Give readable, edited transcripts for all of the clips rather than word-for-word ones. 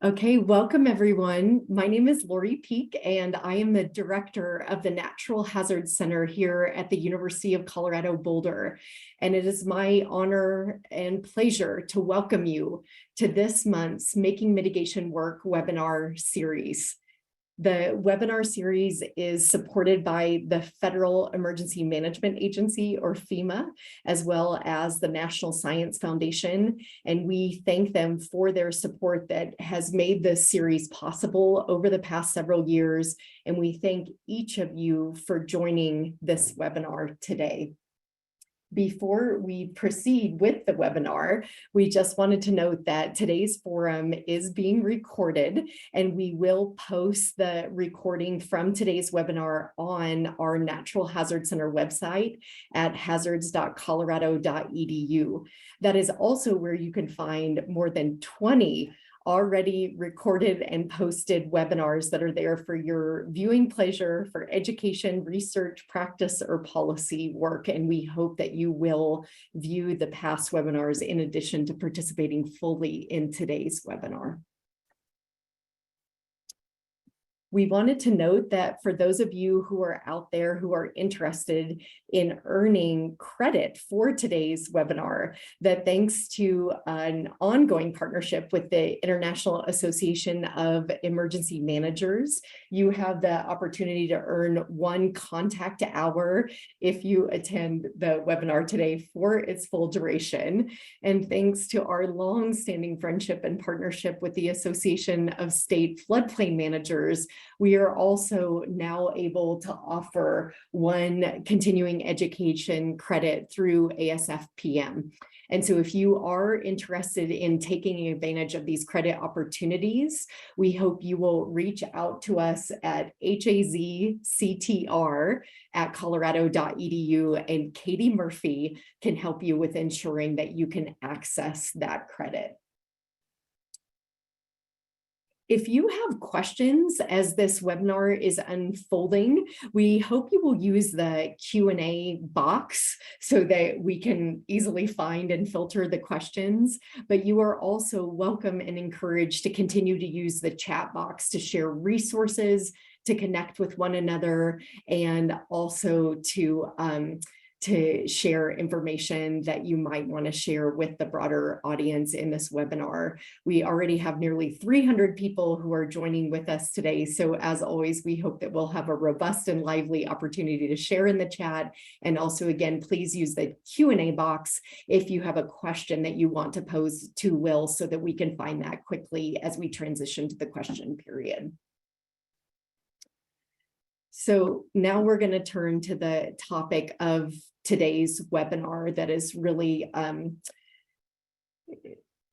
Okay, welcome everyone. My name is Lori Peak, and I am the director of the Natural Hazards Center here at the University of Colorado Boulder. And it is my honor and pleasure to welcome you to this month's Making Mitigation Work webinar series. The webinar series is supported by the Federal Emergency Management Agency, or FEMA, as well as the National Science Foundation. And we thank them for their support that has made this series possible over the past several years. And we thank each of you for joining this webinar today. Before we proceed with the webinar, we just wanted to note that today's forum is being recorded, and we will post the recording from today's webinar on our Natural Hazard Center website at hazards.colorado.edu. That is also where you can find more than 20 already recorded and posted webinars that are there for your viewing pleasure, for education, research, practice, or policy work. And we hope that you will view the past webinars in addition to participating fully in today's webinar. We wanted to note that for those of you who are out there who are interested in earning credit for today's webinar, that thanks to an ongoing partnership with the International Association of Emergency Managers, you have the opportunity to earn 1 contact hour if you attend the webinar today for its full duration. And thanks to our long-standing friendship and partnership with the Association of State Floodplain Managers, we are also now able to offer 1 continuing education credit through ASFPM. And so if you are interested in taking advantage of these credit opportunities, we hope you will reach out to us at hazctr@colorado.edu, and Katie Murphy can help you with ensuring that you can access that credit. If you have questions as this webinar is unfolding, we hope you will use the Q&A box so that we can easily find and filter the questions. But you are also welcome and encouraged to continue to use the chat box to share resources, to connect with one another, and also to share information that you might want to share with the broader audience in this webinar. We already have nearly 300 people who are joining with us today. So as always, we hope that we'll have a robust and lively opportunity to share in the chat. And also, again, please use the Q&A box if you have a question that you want to pose to Will, so that we can find that quickly as we transition to the question period. So now we're going to turn to the topic of today's webinar that is really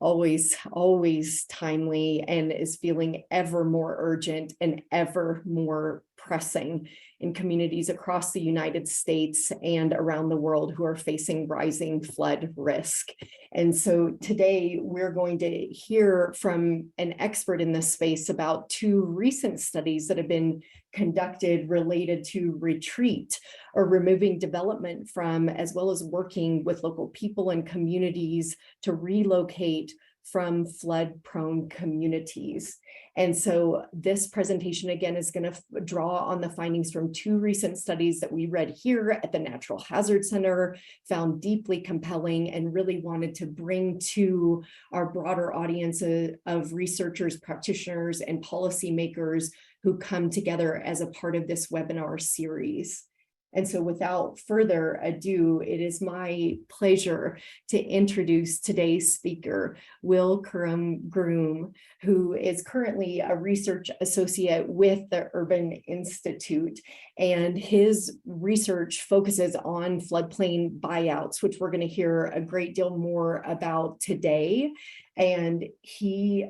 always timely and is feeling ever more urgent and ever more pressing in communities across the United States and around the world who are facing rising flood risk. And so today we're going to hear from an expert in this space about 2 recent studies that have been conducted related to retreat, or removing development from, as well as working with local people and communities to relocate from flood-prone communities. And so this presentation, again, is going to draw on the findings from 2 recent studies that we read here at the Natural Hazard Center, found deeply compelling, and really wanted to bring to our broader audience of researchers, practitioners, and policymakers who come together as a part of this webinar series. And so without further ado, it is my pleasure to introduce today's speaker, Will Groom, who is currently a research associate with the Urban Institute. And his research focuses on floodplain buyouts, which we're going to hear a great deal more about today. And he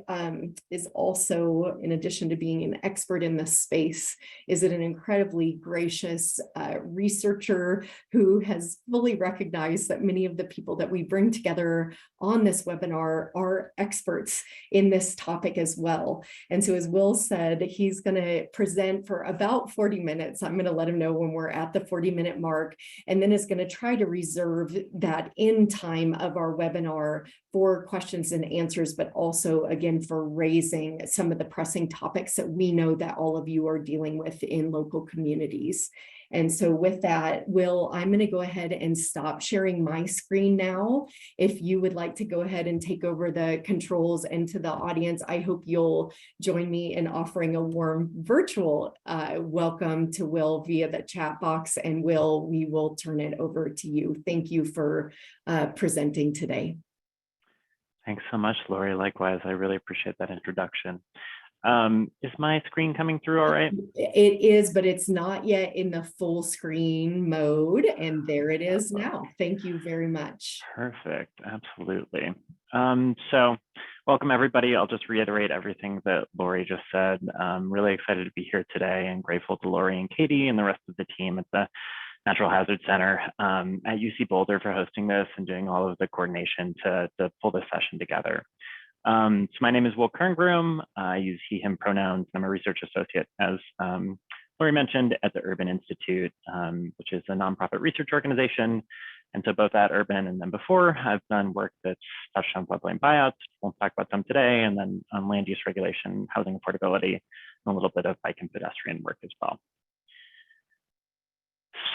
is also, in addition to being an expert in this space, is an incredibly gracious researcher who has fully recognized that many of the people that we bring together on this webinar are experts in this topic as well. And so, as Will said, he's going to present for about 40 minutes. I'm going to let him know when we're at the 40-minute mark, and then is going to try to reserve that end time of our webinar for questions and answers, but also, again, for raising some of the pressing topics that we know that all of you are dealing with in local communities. And so with that, Will, I'm going to go ahead and stop sharing my screen now. If you would like to go ahead and take over the controls, and to the audience, I hope you'll join me in offering a warm virtual welcome to Will via the chat box. And Will, we will turn it over to you. Thank you for presenting today. Thanks so much, Lori. Likewise, I really appreciate that introduction. Is my screen coming through all right? It is, but it's not yet in the full screen mode. And there it is now. Thank you very much. Perfect. Absolutely. So welcome, everybody. I'll just reiterate everything that Lori just said. I'm really excited to be here today and grateful to Lori and Katie and the rest of the team at the Natural Hazard Center at UC Boulder for hosting this and doing all of the coordination to pull this session together. So my name is Will Kerngroom. I use he, him pronouns. I'm a research associate, as Lori mentioned, at the Urban Institute, which is a nonprofit research organization. And so both at Urban and then before, I've done work that's touched on floodplain buyouts. We'll talk about some today, and then on land use regulation, housing affordability, and a little bit of bike and pedestrian work as well.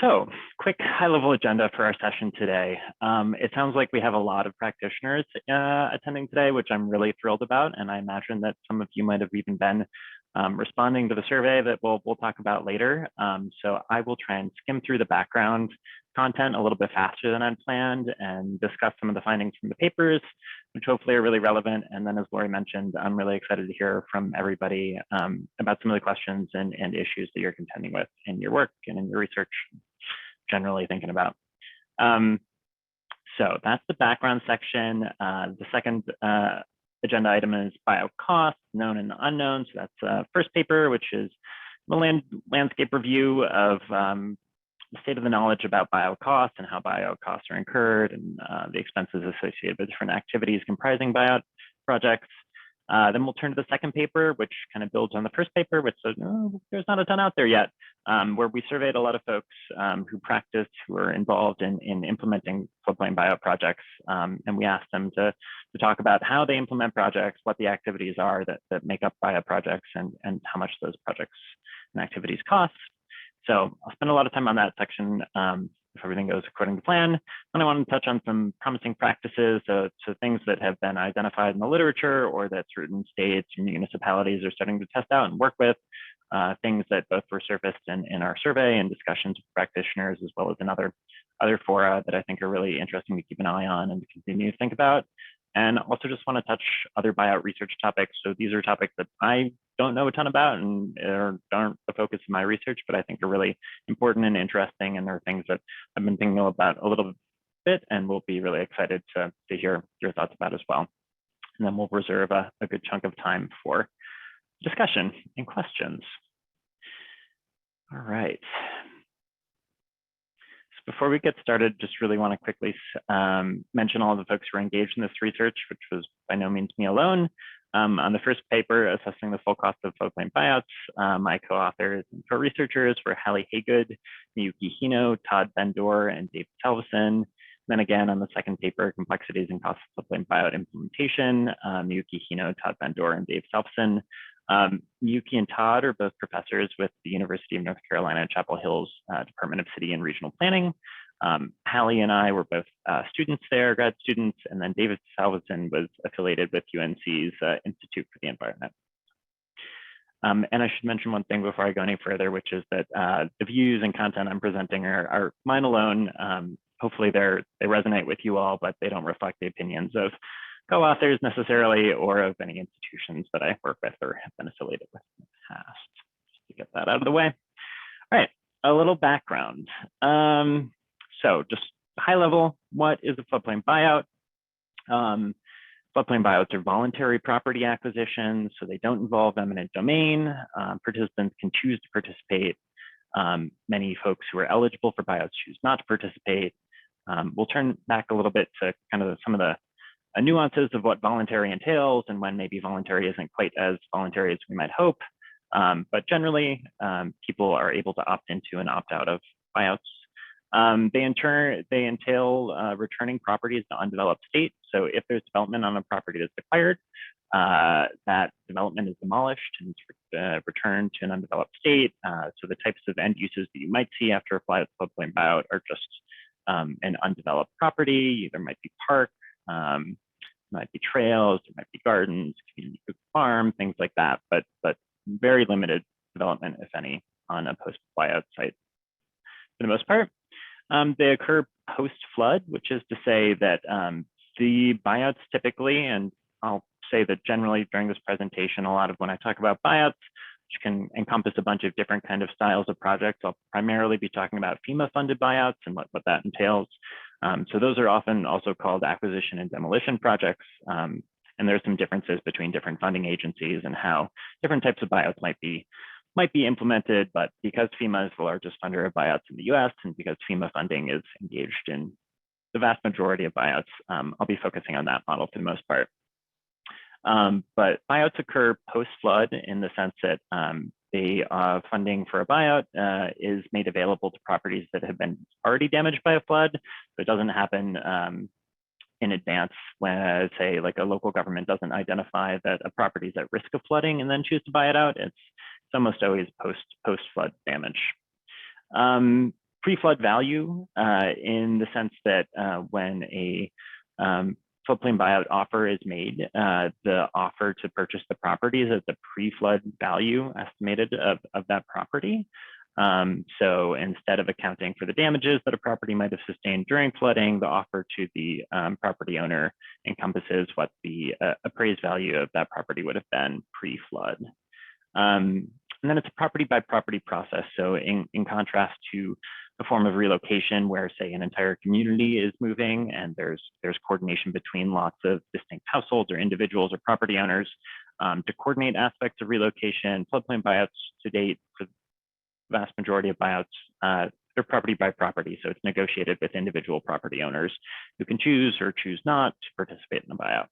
So, quick high-level agenda for our session today. It sounds like we have a lot of practitioners attending today, which I'm really thrilled about, and I imagine that some of you might have even been responding to the survey that we'll talk about later. So I will try and skim through the background content a little bit faster than I'd planned and discuss some of the findings from the papers, which hopefully are really relevant. And then, as Lori mentioned, I'm really excited to hear from everybody about some of the questions and issues that you're contending with in your work and in your research, generally thinking about. So that's the background section. The second agenda item is buyout costs, known and unknown. So that's first paper, which is the landscape review of the state of the knowledge about buyout costs and how buyout costs are incurred, and the expenses associated with different activities comprising buyout projects. Then we'll turn to the second paper, which kind of builds on the first paper, which says, oh, there's not a ton out there yet, where we surveyed a lot of folks who practiced, who are involved in implementing floodplain buyout projects. And we asked them to talk about how they implement projects, what the activities are that make up buyout projects, and how much those projects and activities cost. So I'll spend a lot of time on that section if everything goes according to plan. Then I want to touch on some promising practices, so things that have been identified in the literature or that certain states and municipalities are starting to test out and work with, things that both were surfaced in our survey and discussions with practitioners, as well as in other fora that I think are really interesting to keep an eye on and to continue to think about. And also just want to touch other buyout research topics. So these are topics that I don't know a ton about and aren't the focus of my research, but I think are really important and interesting. And they're things that I've been thinking about a little bit and will be really excited to hear your thoughts about as well. And then we'll reserve a good chunk of time for discussion and questions. All right. Before we get started, just really want to quickly mention all the folks who are engaged in this research, which was by no means me alone. On the first paper, assessing the full cost of floodplain buyouts, my co-authors and co-researchers were Hallie Haygood, Miyuki Hino, Todd Bendor, and David Salveson. Then again, on the second paper, complexities and costs of floodplain buyout implementation, Miyuki Hino, Todd Bendor, and Dave Salveson. Miyuki and Todd are both professors with the University of North Carolina, Chapel Hill's Department of City and Regional Planning. Hallie and I were both students there, grad students, and then David Salveson was affiliated with UNC's Institute for the Environment. And I should mention one thing before I go any further, which is that the views and content I'm presenting are mine alone. Hopefully they resonate with you all, but they don't reflect the opinions of co-authors necessarily, or of any institutions that I work with or have been affiliated with in the past. Just to get that out of the way. All right, a little background. So just high level, what is a floodplain buyout? Floodplain buyouts are voluntary property acquisitions, so they don't involve eminent domain. Participants can choose to participate. Many folks who are eligible for buyouts choose not to participate. We'll turn back a little bit to kind of some of the nuances of what voluntary entails and when maybe voluntary isn't quite as voluntary as we might hope. But generally, people are able to opt into and opt out of buyouts. They entail returning properties to undeveloped state. So if there's development on a property that's acquired, that development is demolished and returned to an undeveloped state. So the types of end uses that you might see after a floodplain buyout are just an undeveloped property. There might be park, might be trails, there might be gardens, community food farm, things like that, but very limited development, if any, on a post-buyout site for the most part. They occur post-flood, which is to say that the buyouts typically, and I'll say that generally during this presentation, a lot of when I talk about buyouts, which can encompass a bunch of different kind of styles of projects, I'll primarily be talking about FEMA-funded buyouts and what that entails. So those are often also called acquisition and demolition projects. And there's some differences between different funding agencies and how different types of buyouts might be implemented. But because FEMA is the largest funder of buyouts in the US, and because FEMA funding is engaged in the vast majority of buyouts, I'll be focusing on that model for the most part. But buyouts occur post-flood in the sense that the funding for a buyout is made available to properties that have been already damaged by a flood. So it doesn't happen in advance when, say, like a local government doesn't identify that a property is at risk of flooding and then choose to buy it out. It's almost always post-flood damage. Pre-flood value in the sense that when a floodplain buyout offer is made, the offer to purchase the property is at the pre-flood value estimated of that property. So instead of accounting for the damages that a property might have sustained during flooding, the offer to the property owner encompasses what the appraised value of that property would have been pre-flood. And then it's a property by property process. So in contrast to a form of relocation where, say, an entire community is moving and there's coordination between lots of distinct households or individuals or property owners to coordinate aspects of relocation, floodplain buyouts to date, for the vast majority of buyouts, they're property by property. So it's negotiated with individual property owners who can choose or choose not to participate in the buyout.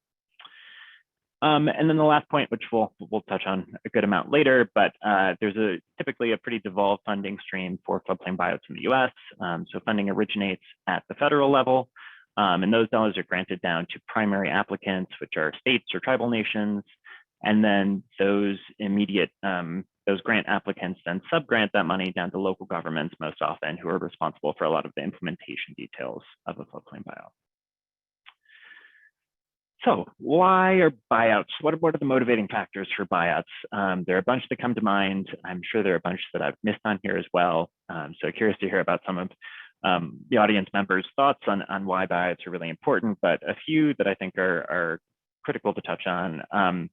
And then the last point, which we'll touch on a good amount later, but there's typically a pretty devolved funding stream for floodplain buyouts in the US. So funding originates at the federal level, and those dollars are granted down to primary applicants, which are states or tribal nations. And then those those grant applicants then subgrant that money down to local governments most often, who are responsible for a lot of the implementation details of a floodplain buyout. So why are buyouts? What are the motivating factors for buyouts? There are a bunch that come to mind. I'm sure there are a bunch that I've missed on here as well. So curious to hear about some of the audience members' thoughts on why buyouts are really important, but a few that I think are critical to touch on.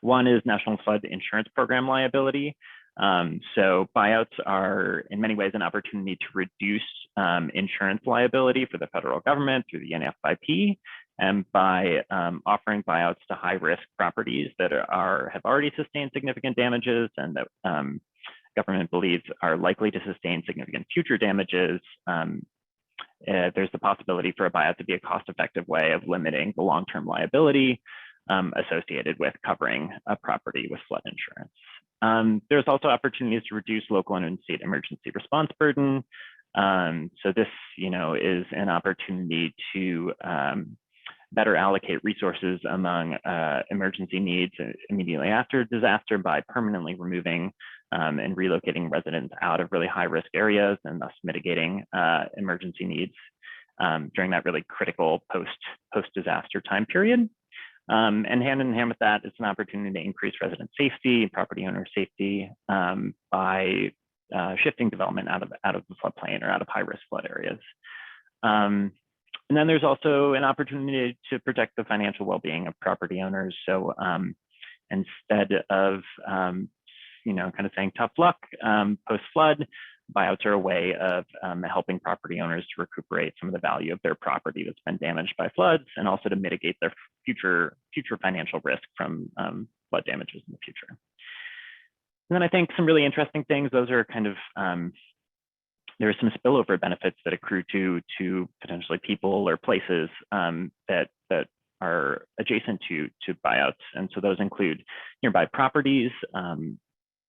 One is National Flood Insurance Program liability. So buyouts are in many ways an opportunity to reduce insurance liability for the federal government through the Nfip. And by offering buyouts to high-risk properties that have already sustained significant damages and that government believes are likely to sustain significant future damages, there's the possibility for a buyout to be a cost-effective way of limiting the long-term liability associated with covering a property with flood insurance. There's also opportunities to reduce local and state emergency response burden. So this, is an opportunity to better allocate resources among emergency needs immediately after a disaster by permanently removing and relocating residents out of really high-risk areas and thus mitigating emergency needs during that really critical post-disaster time period. And hand in hand with that, it's an opportunity to increase resident safety and property owner safety by shifting development out of the floodplain or out of high-risk flood areas. And then there's also an opportunity to protect the financial well-being of property owners. So instead of, kind of saying tough luck post-flood, buyouts are a way of helping property owners to recuperate some of the value of their property that's been damaged by floods, and also to mitigate their future financial risk from flood damages in the future. And then I think some really interesting things, those are kind of, there are some spillover benefits that accrue to potentially people or places that are adjacent to buyouts. And so those include nearby properties.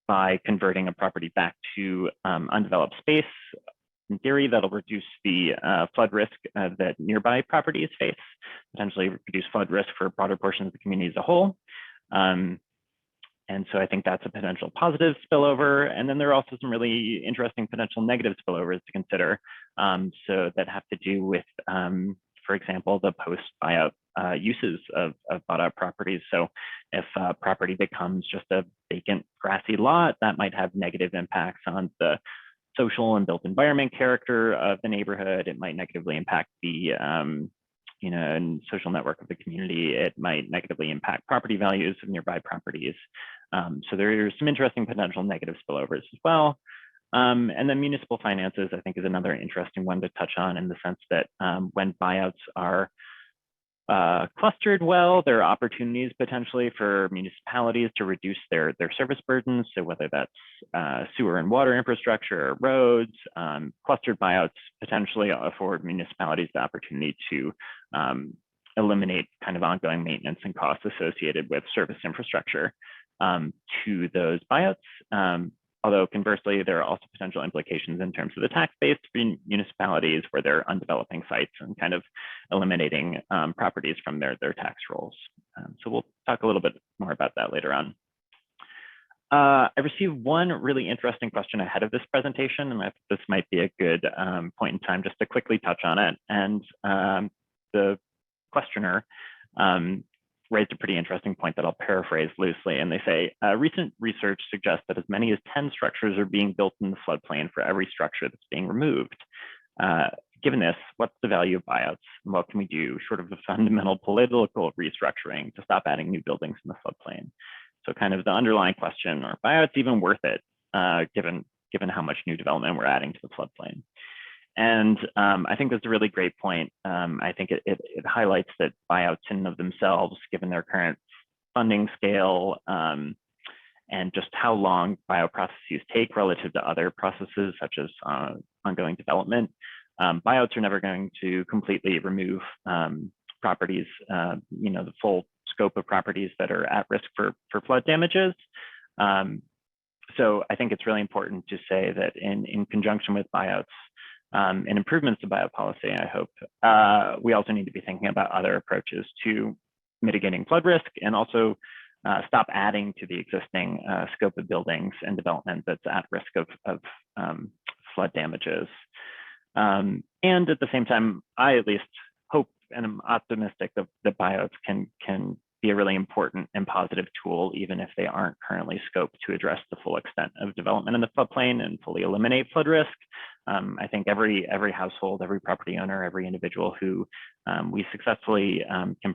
By converting a property back to undeveloped space, in theory, that'll reduce the flood risk that nearby properties face, potentially reduce flood risk for broader portions of the community as a whole. And so I think that's a potential positive spillover. And then there are also some really interesting potential negative spillovers to consider. So that have to do with, for example, the post-buyout uses of bought out properties. So if a property becomes just a vacant grassy lot, that might have negative impacts on the social and built environment character of the neighborhood. It might negatively impact the and social network of the community. It might negatively impact property values of nearby properties. So there are some interesting potential negative spillovers as well. And then municipal finances, I think, is another interesting one to touch on, in the sense that when buyouts are clustered well, there are opportunities potentially for municipalities to reduce their service burdens. So whether that's sewer and water infrastructure, or roads, clustered buyouts potentially afford municipalities the opportunity to eliminate kind of ongoing maintenance and costs associated with service infrastructure to those buyouts. Although conversely, there are also potential implications in terms of the tax base for municipalities where they're undeveloping sites and kind of eliminating properties from their tax rolls. So we'll talk a little bit more about that later on. I received one really interesting question ahead of this presentation, and I think this might be a good point in time just to quickly touch on it. And the questioner raised a pretty interesting point that I'll paraphrase loosely. And they say, recent research suggests that as many as 10 structures are being built in the floodplain for every structure that's being removed. Given this, what's the value of buyouts? And what can we do short of a fundamental political restructuring to stop adding new buildings in the floodplain? So kind of the underlying question, are buyouts even worth it, given how much new development we're adding to the floodplain? And I think that's a really great point. I think it highlights that buyouts in and of themselves, given their current funding scale and just how long buyout processes take relative to other processes such as ongoing development, buyouts are never going to completely remove properties, the full scope of properties that are at risk for flood damages. So I think it's really important to say that in conjunction with buyouts, and improvements to buyout policy, I hope, we also need to be thinking about other approaches to mitigating flood risk, and also stop adding to the existing scope of buildings and development that's at risk of flood damages. And at the same time, I at least hope and I'm optimistic that buyouts can be a really important and positive tool, even if they aren't currently scoped to address the full extent of development in the floodplain and fully eliminate flood risk. I think every household, every property owner, every individual who we successfully can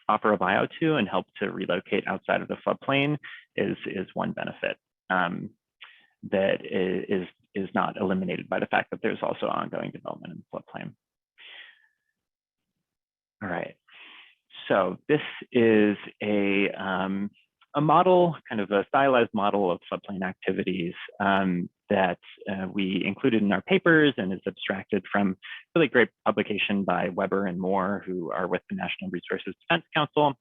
offer a buyout to and help to relocate outside of the floodplain is one benefit that is not eliminated by the fact that there's also ongoing development in the floodplain. All right, so this is a model, kind of a stylized model of floodplain activities that we included in our papers, and is abstracted from really great publication by Weber and Moore, who are with the National Resources Defense Council.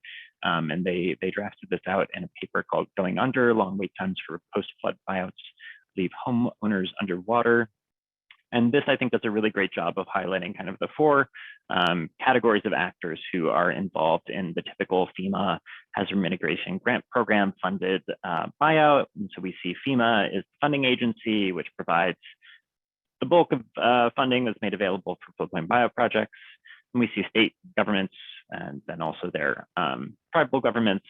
And they drafted this out in a paper called Going Under, Long Wait Times for Post-Flood Buyouts Leave Homeowners Underwater. And this, I think, does a really great job of highlighting kind of the four categories of actors who are involved in the typical FEMA hazard mitigation grant program funded buyout. And so we see FEMA is the funding agency, which provides the bulk of funding that's made available for floodplain buyout projects. And we see state governments and then also their tribal governments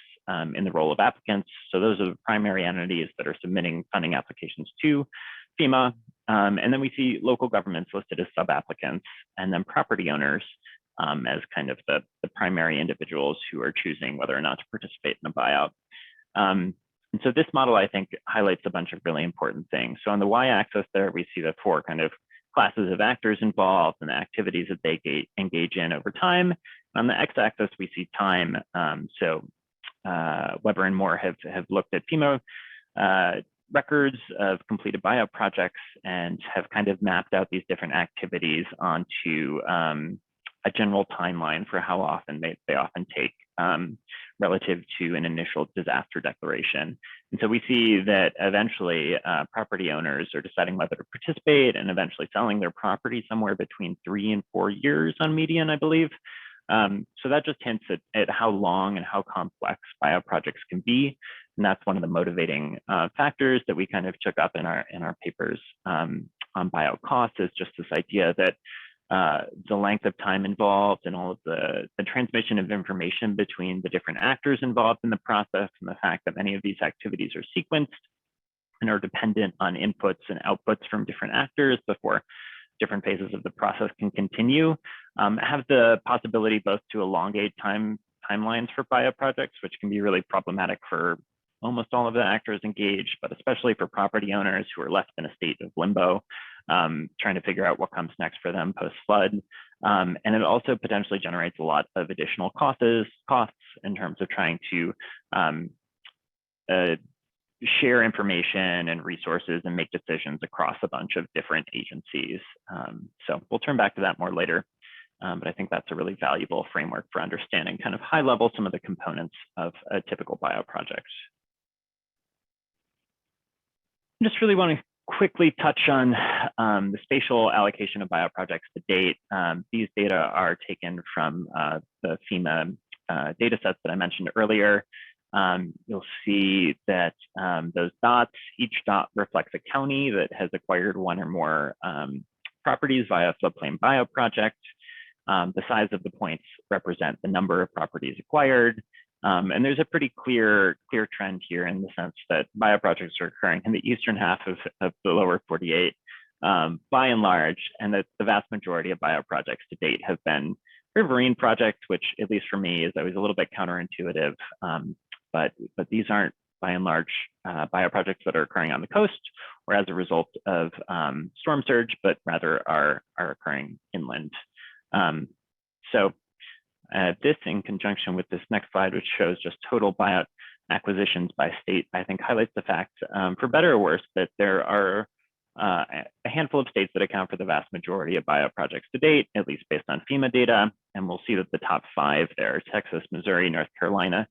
in the role of applicants. So those are the primary entities that are submitting funding applications to FEMA. And then we see local governments listed as sub-applicants, and then property owners as kind of the primary individuals who are choosing whether or not to participate in a buyout. And so this model, I think, highlights a bunch of really important things. So on the y-axis there, we see the four kind of classes of actors involved and the activities that they engage in over time. On the x-axis, we see time. Weber and Moore have looked at FEMA records of completed buyout projects and have kind of mapped out these different activities onto a general timeline for how often they often take relative to an initial disaster declaration. And so we see that eventually property owners are deciding whether to participate and eventually selling their property somewhere between 3 and 4 years on median, I believe. So that just hints at how long and how complex buyout projects can be. And that's one of the motivating factors that we kind of took up in our papers on buyout costs, is just this idea that the length of time involved and all of the transmission of information between the different actors involved in the process, and the fact that many of these activities are sequenced and are dependent on inputs and outputs from different actors before different phases of the process can continue, have the possibility both to elongate timelines for buyout projects, which can be really problematic for almost all of the actors engaged, but especially for property owners who are left in a state of limbo, trying to figure out what comes next for them post-flood. And it also potentially generates a lot of additional costs in terms of trying to share information and resources and make decisions across a bunch of different agencies. So we'll turn back to that more later. But I think that's a really valuable framework for understanding kind of high level some of the components of a typical buyout project. I just really want to quickly touch on the spatial allocation of buyout projects to date. These data are taken from the FEMA data sets that I mentioned earlier. You'll see that those dots, each dot reflects a county that has acquired one or more properties via a floodplain buyout project. The size of the points represent the number of properties acquired. And there's a pretty clear trend here in the sense that buyout projects are occurring in the eastern half of the lower 48 by and large, and that the vast majority of buyout projects to date have been riverine projects, which at least for me is always a little bit counterintuitive. But these aren't by and large buyout projects that are occurring on the coast or as a result of storm surge, but rather are occurring inland. So this, in conjunction with this next slide, which shows just total buyout acquisitions by state, I think highlights the fact, for better or worse, that there are a handful of states that account for the vast majority of buyout projects to date, at least based on FEMA data. And we'll see that the top 5 there, Texas, Missouri, North Carolina,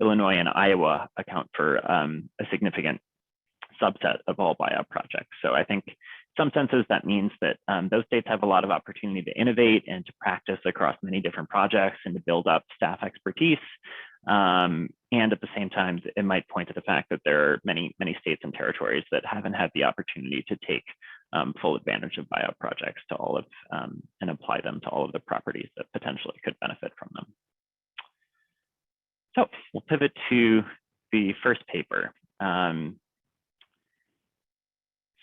Illinois, and Iowa, account for a significant subset of all buyout projects. So I think in some senses that means that those states have a lot of opportunity to innovate and to practice across many different projects and to build up staff expertise. And at the same time, it might point to the fact that there are many states and territories that haven't had the opportunity to take full advantage of buyout projects to all of and apply them to all of the properties that potentially could benefit from them. So we'll pivot to the first paper.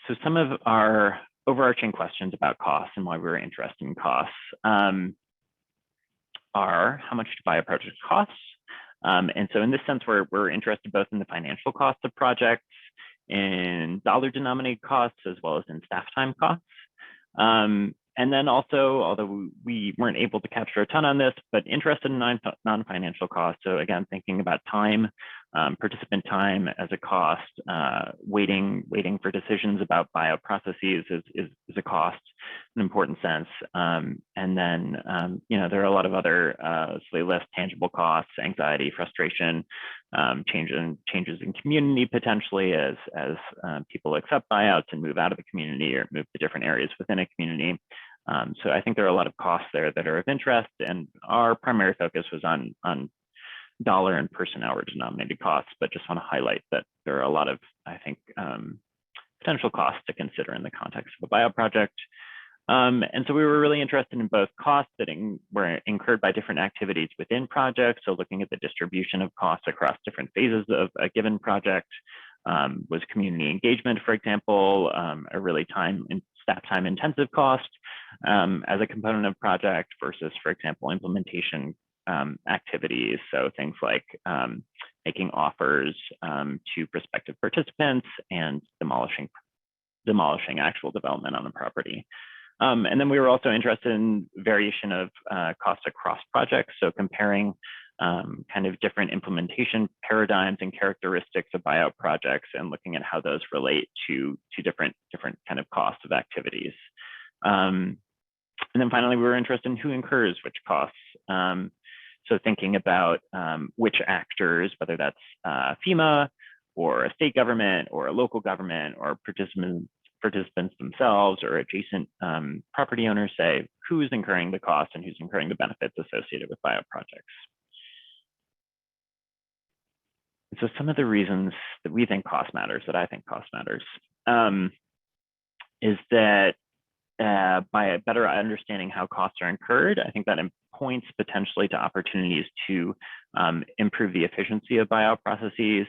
So some of our overarching questions about costs and why we were interested in costs are, how much do buyout projects cost? And so in this sense, we're interested both in the financial costs of projects, in dollar-denominated costs, as well as in staff time costs. And then also, although we weren't able to capture a ton on this, but interested in non-financial costs. So again, thinking about time, participant time as a cost, waiting for decisions about buyout processes is a cost, an important sense. And then, there are a lot of other slightly less tangible costs, anxiety, frustration, changes in community potentially as people accept buyouts and move out of the community or move to different areas within a community. So I think there are a lot of costs there that are of interest, and our primary focus was on dollar and person hour denominated costs, but just want to highlight that there are a lot of, I think, potential costs to consider in the context of a buyout project. And so we were really interested in both costs that were incurred by different activities within projects. So looking at the distribution of costs across different phases of a given project. Was community engagement, for example, a really staff time intensive cost as a component of project versus, for example, implementation activities. So things like making offers to prospective participants and demolishing actual development on the property. And then we were also interested in variation of costs across projects. So comparing kind of different implementation paradigms and characteristics of buyout projects and looking at how those relate to different kind of costs of activities. And then finally, we were interested in who incurs which costs. So thinking about which actors, whether that's FEMA or a state government or a local government or participants themselves or adjacent property owners, say who's incurring the cost and who's incurring the benefits associated with buyout projects. So some of the reasons that we think cost matters, that I think cost matters, is that by better understanding how costs are incurred, I think that points potentially to opportunities to improve the efficiency of buyout processes.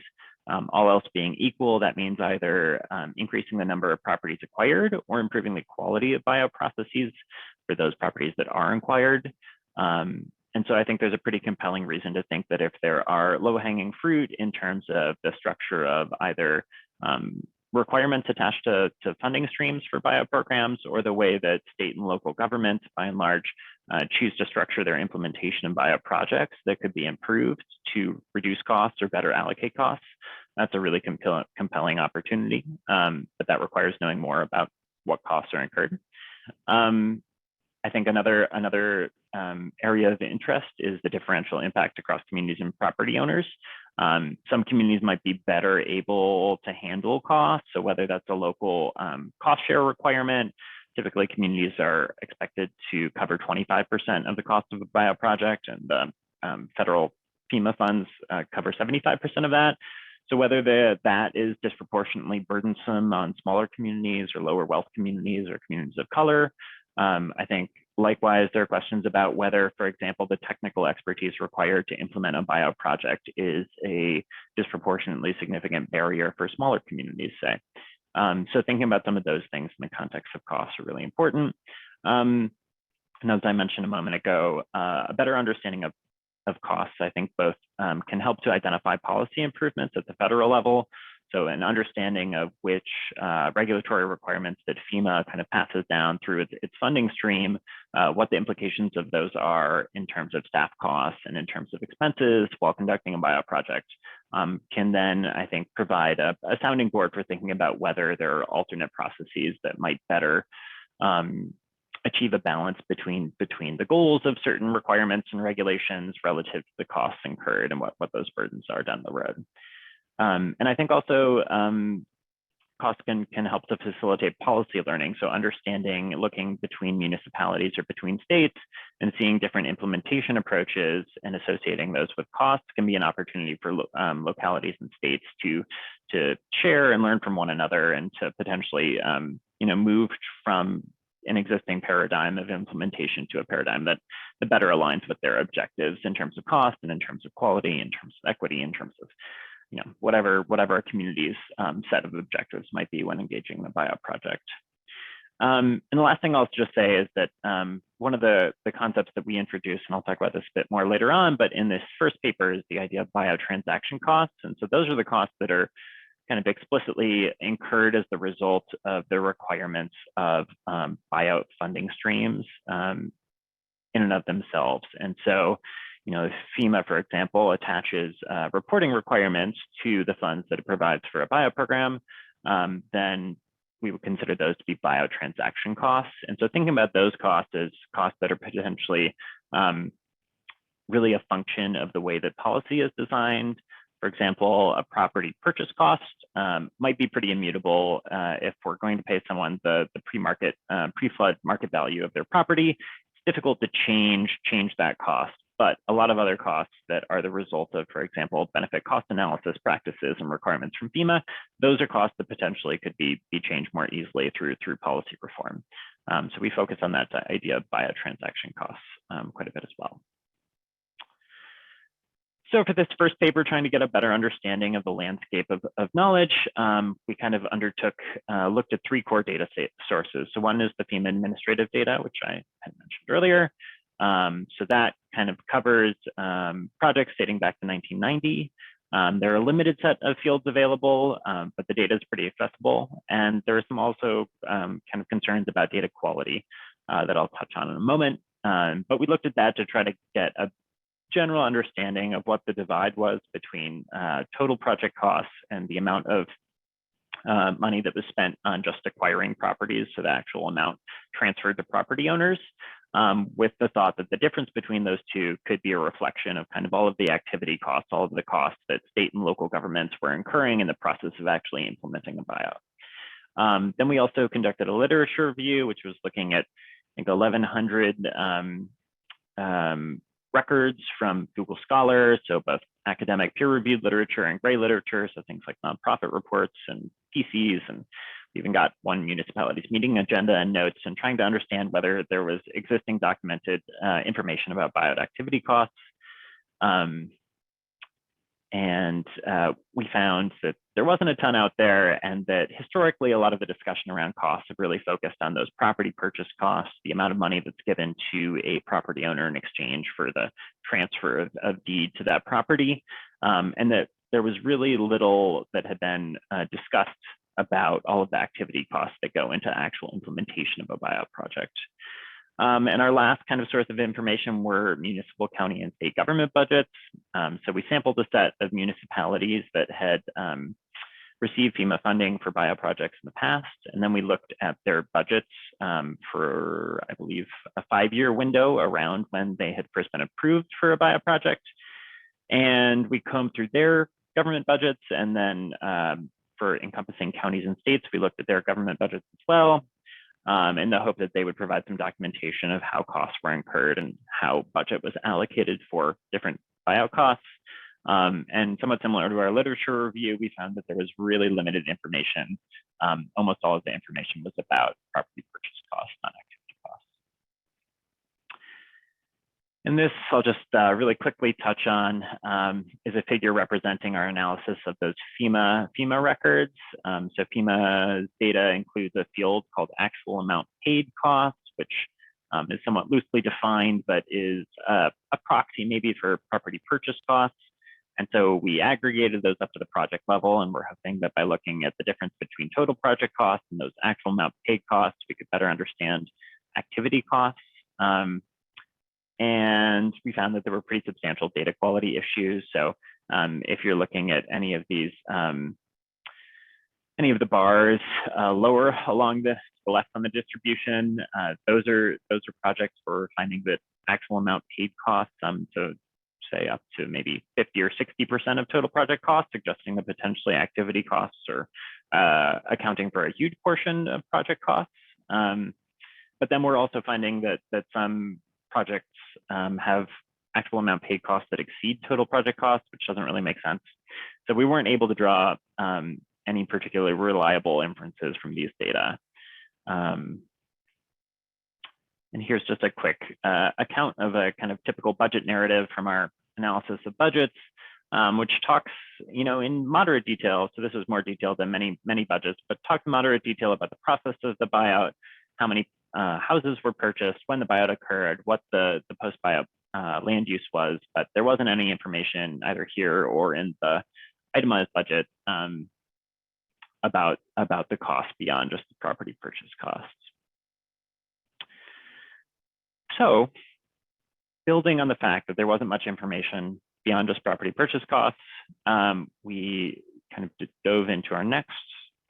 All else being equal, that means either increasing the number of properties acquired or improving the quality of buyout processes for those properties that are acquired. And so I think there's a pretty compelling reason to think that if there are low-hanging fruit in terms of the structure of either requirements attached to funding streams for buyout programs, or the way that state and local governments, by and large, choose to structure their implementation of buyout projects that could be improved to reduce costs or better allocate costs, that's a really compelling opportunity. But that requires knowing more about what costs are incurred. I think another area of interest is the differential impact across communities and property owners. Some communities might be better able to handle costs. So whether that's a local cost share requirement, typically communities are expected to cover 25% of the cost of a buyout project, and the federal FEMA funds cover 75% of that. So whether that is disproportionately burdensome on smaller communities or lower wealth communities or communities of color, I think likewise, there are questions about whether, for example, the technical expertise required to implement a buyout project is a disproportionately significant barrier for smaller communities, say. So thinking about some of those things in the context of costs are really important. And as I mentioned a moment ago, a better understanding of costs, I think both can help to identify policy improvements at the federal level. So an understanding of which regulatory requirements that FEMA kind of passes down through its funding stream, what the implications of those are in terms of staff costs and in terms of expenses while conducting a buyout project, can then, I think, provide a sounding board for thinking about whether there are alternate processes that might better achieve a balance between the goals of certain requirements and regulations relative to the costs incurred and what those burdens are down the road. And I think also costs can help to facilitate policy learning. So understanding, looking between municipalities or between states and seeing different implementation approaches and associating those with costs can be an opportunity for localities and states to share and learn from one another and to potentially move from an existing paradigm of implementation to a paradigm that better aligns with their objectives in terms of cost and in terms of quality, in terms of equity, in terms of whatever a community's set of objectives might be when engaging in a buyout project. And the last thing I'll just say is that one of the concepts that we introduced, and I'll talk about this a bit more later on, but in this first paper is the idea of buyout transaction costs. And so those are the costs that are kind of explicitly incurred as the result of the requirements of buyout funding streams in and of themselves. And so, if FEMA, for example, attaches reporting requirements to the funds that it provides for a buyout program, then we would consider those to be buyout transaction costs. And so thinking about those costs as costs that are potentially really a function of the way that policy is designed. For example, a property purchase cost might be pretty immutable if we're going to pay someone the pre-flood market value of their property. It's difficult to change that cost. But a lot of other costs that are the result of, for example, benefit cost analysis practices and requirements from FEMA, those are costs that potentially could be changed more easily through policy reform. So we focus on that idea of buyout transaction costs quite a bit as well. So for this first paper, trying to get a better understanding of the landscape of knowledge, we kind of looked at three core data sources. So one is the FEMA administrative data, which I had mentioned earlier. So that kind of covers projects dating back to 1990. There are a limited set of fields available, but the data is pretty accessible. And there are some also kind of concerns about data quality that I'll touch on in a moment. But we looked at that to try to get a general understanding of what the divide was between total project costs and the amount of money that was spent on just acquiring properties, so the actual amount transferred to property owners. with the thought that the difference between those two could be a reflection of kind of all of the activity costs, all of the costs that state and local governments were incurring in the process of actually implementing a buyout. Then we also conducted a literature review, which was looking at, I think, 1,100 records from Google Scholar, so both academic peer-reviewed literature and gray literature, so things like nonprofit reports and PCs, and we even got one municipality's meeting agenda and notes, and trying to understand whether there was existing documented information about buyout activity costs. We found that there wasn't a ton out there, and that historically a lot of the discussion around costs have really focused on those property purchase costs, the amount of money that's given to a property owner in exchange for the transfer of deed to that property, and that there was really little that had been discussed about all of the activity costs that go into actual implementation of a buyout project. And our last kind of source of information were municipal, county, and state government budgets. So we sampled a set of municipalities that had received FEMA funding for buyout projects in the past. And then we looked at their budgets for, I believe, a 5-year window around when they had first been approved for a buyout project. And we combed through their government budgets. And then for encompassing counties and states, we looked at their government budgets as well, in the hope that they would provide some documentation of how costs were incurred and how budget was allocated for different buyout costs. And somewhat similar to our literature review, we found that there was really limited information. Almost all of the information was about property purchase costs, not activity costs. And this I'll just really quickly touch on is a figure representing our analysis of those FEMA records. So FEMA's data includes a field called actual amount paid costs, which is somewhat loosely defined, but is a proxy maybe for property purchase costs. And so we aggregated those up to the project level, and we're hoping that by looking at the difference between total project costs and those actual amount paid costs, we could better understand activity costs. And we found that there were pretty substantial data quality issues. So if you're looking at any of these, any of the bars lower along the left on the distribution, those are projects where we're finding that actual amount paid costs, so say up to maybe 50 or 60% of total project costs, suggesting that potentially activity costs are accounting for a huge portion of project costs. But then we're also finding that some projects have actual amount paid costs that exceed total project costs, which doesn't really make sense. So we weren't able to draw any particularly reliable inferences from these data. And here's just a quick account of a kind of typical budget narrative from our analysis of budgets, which talks, in moderate detail. So this is more detailed than many budgets, but talks in moderate detail about the process of the buyout, how many houses were purchased, when the buyout occurred, what the post-buyout land use was, but there wasn't any information either here or in the itemized budget about the cost beyond just the property purchase costs. So building on the fact that there wasn't much information beyond just property purchase costs, we kind of dove into our next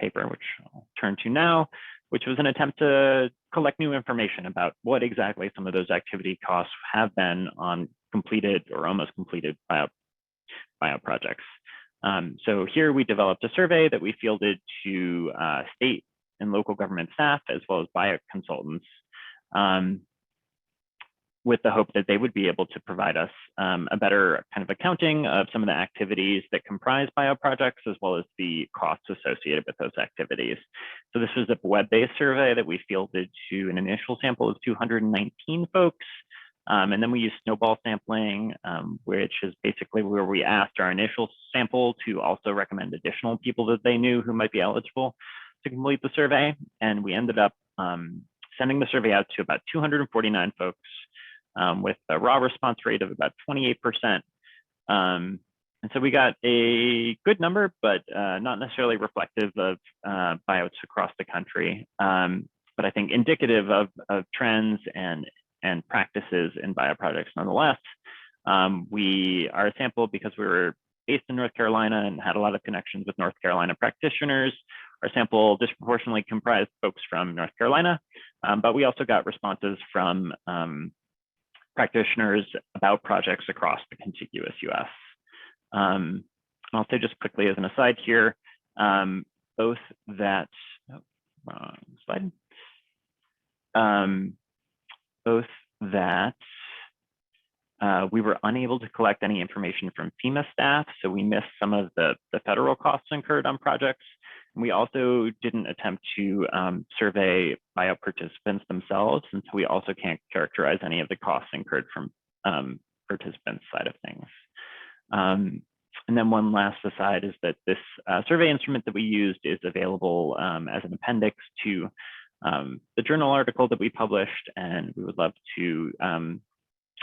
paper, which I'll turn to now, which was an attempt to collect new information about what exactly some of those activity costs have been on completed or almost completed buyout projects. So here we developed a survey that we fielded to state and local government staff, as well as buyout consultants, with the hope that they would be able to provide us a better kind of accounting of some of the activities that comprise buyout projects, as well as the costs associated with those activities. So this was a web-based survey that we fielded to an initial sample of 219 folks. And then we used snowball sampling, which is basically where we asked our initial sample to also recommend additional people that they knew who might be eligible to complete the survey. And we ended up sending the survey out to about 249 folks, with a raw response rate of about 28%. And so we got a good number, but not necessarily reflective of buyouts across the country. But I think indicative of trends and practices in buyout projects nonetheless. We are a sample because we were based in North Carolina and had a lot of connections with North Carolina practitioners. our sample disproportionately comprised folks from North Carolina, but we also got responses from practitioners about projects across the contiguous US. I'll say just quickly as an aside here, both that, wrong slide, both that we were unable to collect any information from FEMA staff, so we missed some of the federal costs incurred on projects. And we also didn't attempt to survey buyout participants themselves, and so we also can't characterize any of the costs incurred from participants' side of things. And then one last aside is that this survey instrument that we used is available as an appendix to the journal article that we published, and we would love to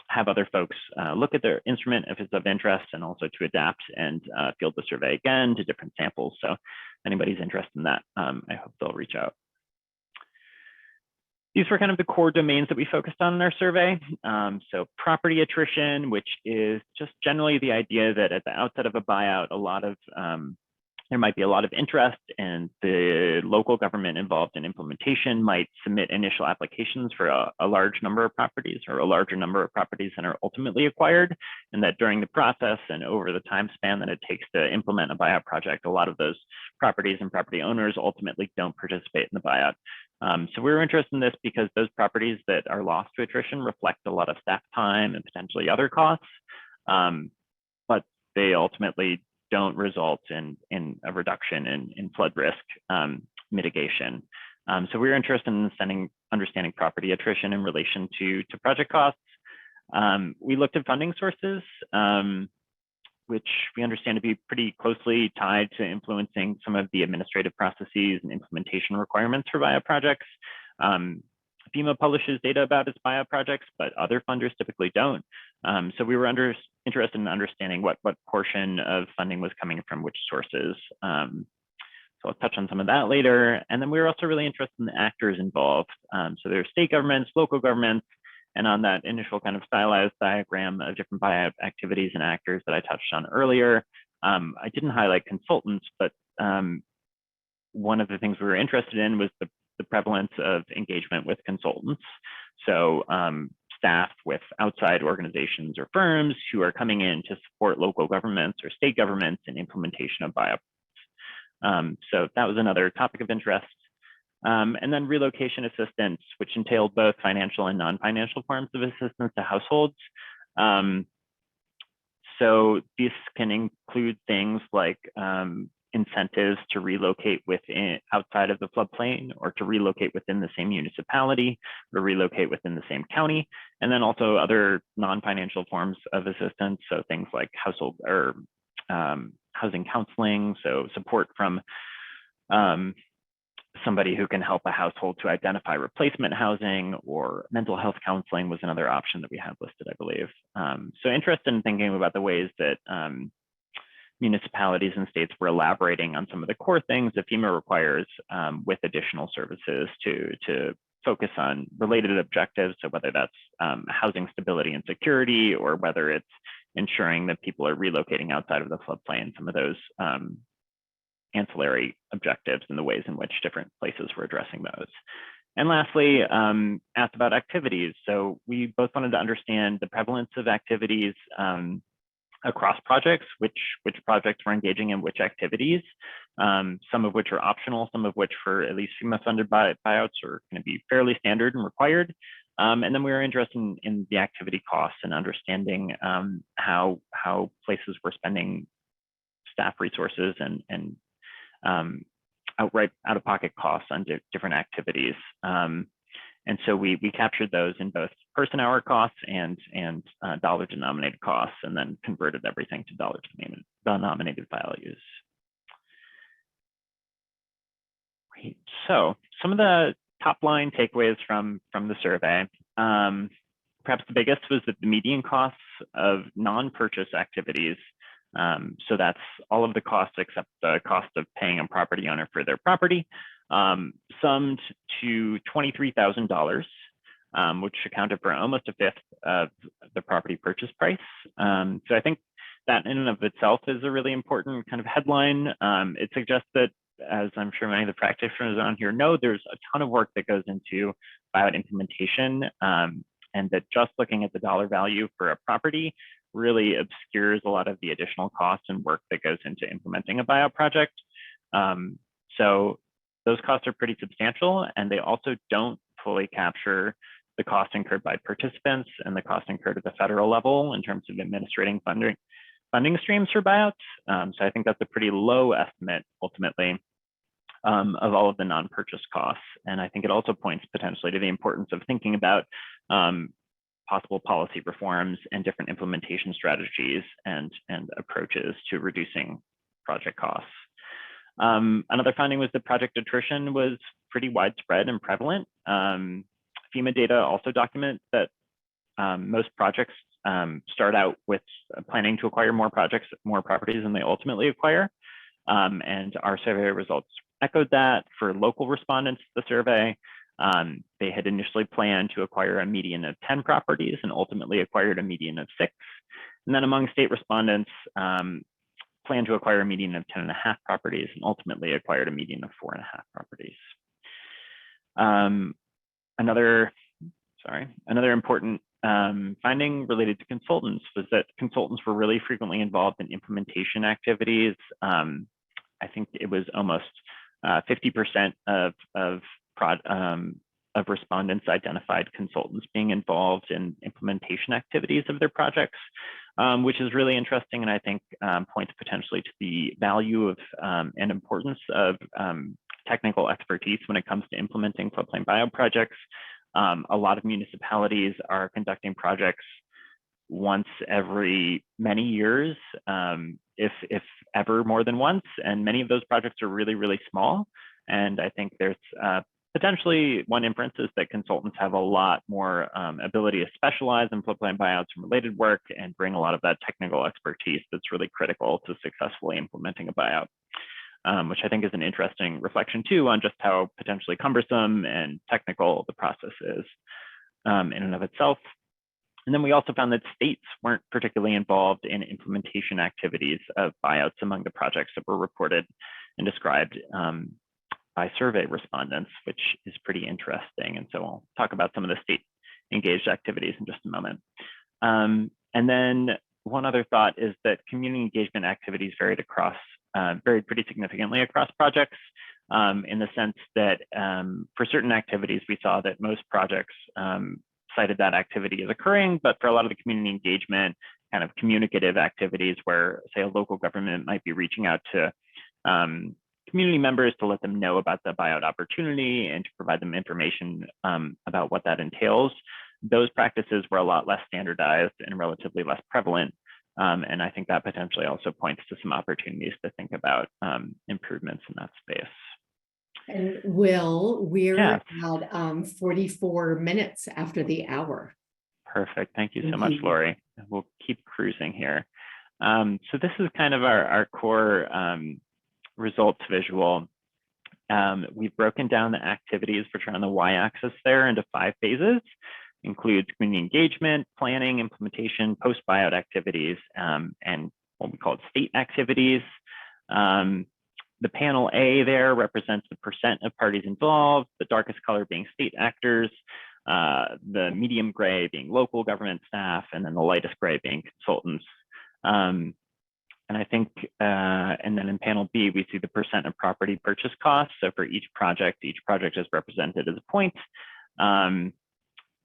have other folks look at their instrument if it's of interest, and also to adapt and field the survey again to different samples. So if anybody's interested in that, I hope they'll reach out. These were kind of the core domains that we focused on in our survey. So property attrition, which is just generally the idea that at the outset of a buyout, there might be a lot of interest, and the local government involved in implementation might submit initial applications for a large number of properties, or a larger number of properties than are ultimately acquired, and that during the process and over the time span that it takes to implement a buyout project, a lot of those properties and property owners ultimately don't participate in the buyout. So we were interested in this because those properties that are lost to attrition reflect a lot of staff time and potentially other costs, but they ultimately don't result in a reduction in flood risk mitigation. So we were interested in understanding property attrition in relation to project costs. We looked at funding sources, which we understand to be pretty closely tied to influencing some of the administrative processes and implementation requirements for buyout projects. FEMA publishes data about its buyout projects, but other funders typically don't. So we were interested in understanding what portion of funding was coming from which sources. So I'll touch on some of that later. And then we were also really interested in the actors involved. So there are state governments, local governments, and on that initial kind of stylized diagram of different buyout activities and actors that I touched on earlier, I didn't highlight consultants, but one of the things we were interested in was the prevalence of engagement with consultants. So staff with outside organizations or firms who are coming in to support local governments or state governments in implementation of buyouts. So that was another topic of interest. And then relocation assistance, which entailed both financial and non-financial forms of assistance to households. So this can include things like incentives to relocate outside of the floodplain, or to relocate within the same municipality, or relocate within the same county, and then also other non-financial forms of assistance. So things like household or housing counseling, so support from somebody who can help a household to identify replacement housing, or mental health counseling was another option that we have listed, I believe. So interested in thinking about the ways that municipalities and states were elaborating on some of the core things that FEMA requires, with additional services to focus on related objectives. So whether that's housing stability and security, or whether it's ensuring that people are relocating outside of the floodplain, some of those ancillary objectives and the ways in which different places were addressing those. And lastly, asked about activities. So we both wanted to understand the prevalence of activities across projects, which projects were engaging in which activities, some of which are optional, some of which for at least FEMA funded buyouts are going to be fairly standard and required. And then we were interested in the activity costs and understanding how places were spending staff resources and outright out-of-pocket costs on different activities. And so we captured those in both person-hour costs and dollar-denominated costs, and then converted everything to dollar-denominated values. Great. So some of the top-line takeaways from the survey. Perhaps the biggest was that the median costs of non-purchase activities, so that's all of the costs except the cost of paying a property owner for their property, summed to $23,000, which accounted for almost a fifth of the property purchase price. So I think that in and of itself is a really important kind of headline. It suggests that as I'm sure many of the practitioners on here know, there's a ton of work that goes into buyout implementation, and that just looking at the dollar value for a property really obscures a lot of the additional costs and work that goes into implementing a buyout project. So those costs are pretty substantial, and they also don't fully capture the cost incurred by participants and the cost incurred at the federal level in terms of administrating funding streams for buyouts. So I think that's a pretty low estimate ultimately of all of the non-purchase costs. And I think it also points potentially to the importance of thinking about possible policy reforms and different implementation strategies and approaches to reducing project costs. Another finding was that project attrition was pretty widespread and prevalent. FEMA data also document that most projects start out with planning to acquire more properties than they ultimately acquire. And our survey results echoed that. For local respondents to the survey, they had initially planned to acquire a median of 10 properties and ultimately acquired a median of 6. And then among state respondents, planned to acquire a median of 10.5 properties and ultimately acquired a median of 4.5 properties. Another important finding related to consultants was that consultants were really frequently involved in implementation activities. I think it was almost 50% of respondents identified consultants being involved in implementation activities of their projects, which is really interesting, and I think points potentially to the value of and importance of technical expertise when it comes to implementing floodplain buyout projects. A lot of municipalities are conducting projects once every many years, if ever more than once, and many of those projects are really, really small. And I think there's potentially one inference is that consultants have a lot more ability to specialize in floodplain buyouts and related work and bring a lot of that technical expertise that's really critical to successfully implementing a buyout. Which I think is an interesting reflection too on just how potentially cumbersome and technical the process is in and of itself. And then we also found that states weren't particularly involved in implementation activities of buyouts among the projects that were reported and described by survey respondents, which is pretty interesting. And so I'll talk about some of the state engaged activities in just a moment. And then one other thought is that community engagement activities varied pretty significantly across projects, in the sense that for certain activities, we saw that most projects cited that activity as occurring, but for a lot of the community engagement, kind of communicative activities where, say, a local government might be reaching out to community members to let them know about the buyout opportunity and to provide them information about what that entails, those practices were a lot less standardized and relatively less prevalent. And I think that potentially also points to some opportunities to think about improvements in that space. And Will, we're Yes. at 44 minutes after the hour. Perfect. Thank you so much, Lori. We'll keep cruising here. So this is kind of our core results visual. We've broken down the activities, which are on the y-axis there, into 5 phases. Includes community engagement, planning, implementation, post-buyout activities, and what we call state activities. The panel A there represents the percent of parties involved, the darkest color being state actors, the medium gray being local government staff, and then the lightest gray being consultants. And I think, and then in panel B, we see the percent of property purchase costs. So for each project is represented as a point.